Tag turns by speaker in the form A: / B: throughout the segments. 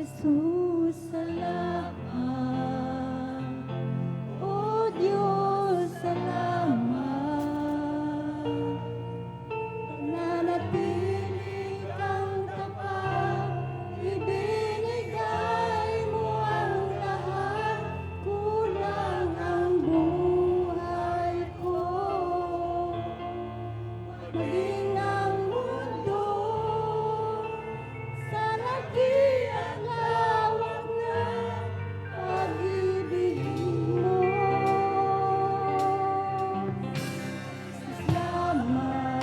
A: Jesus, salamat. O Diyos, salamat. Nanatili kang tapat, ibinigay mo ang lahat, kulang ang buhay ko. Maging ang mundo sa laki at lawak na pag-ibig mo. Salamat,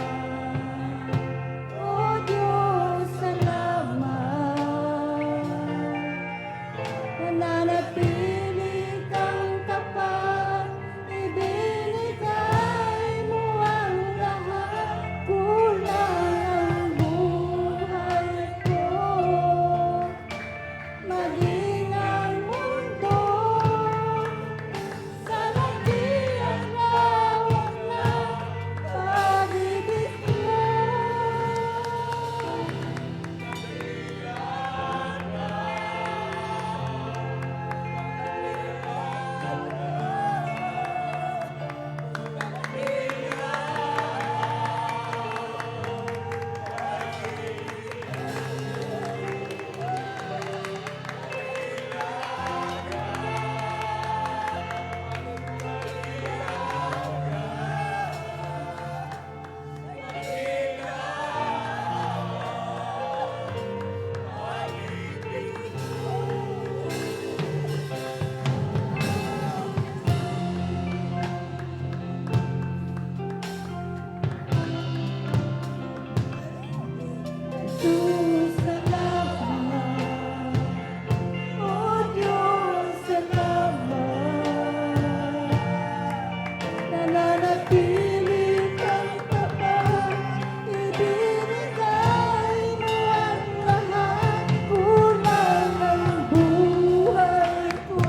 A: O Diyos, salamat. Nananatili kang tapat, ibinigay mo ang lahat, kulang ang buhay ko. Maging ang mundo sa laki at lawak na pag-ibig mo. Jesus, salamat. O Diyos, salamat. Nananatili kang tapat, ibinigay mo ang lahat, kulang ang buhay ko.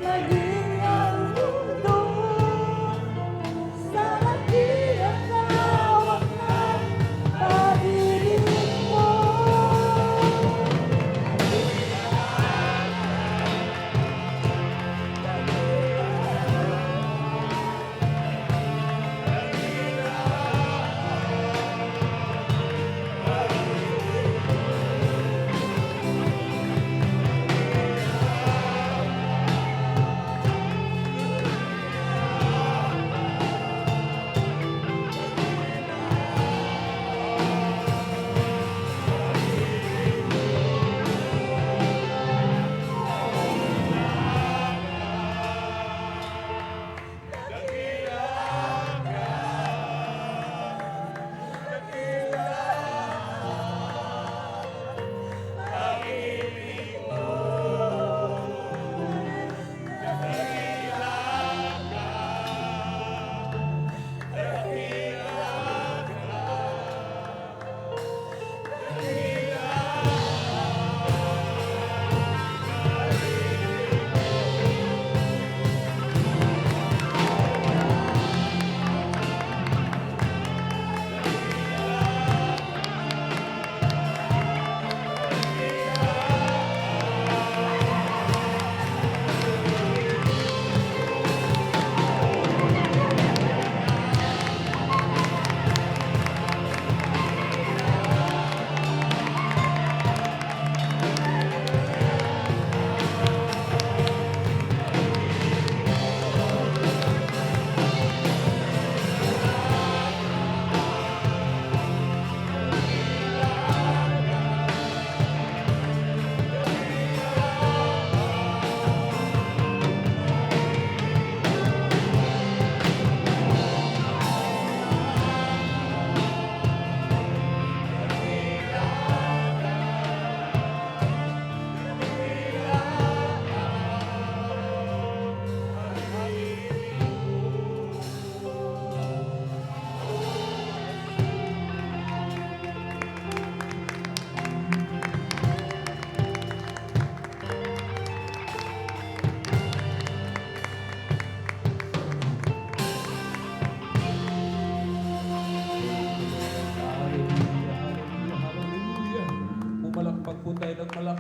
A: Maging ang mundo sa laki at lawak na pag-ibig mo.
B: Pumalakpak po tayo ng malakpak.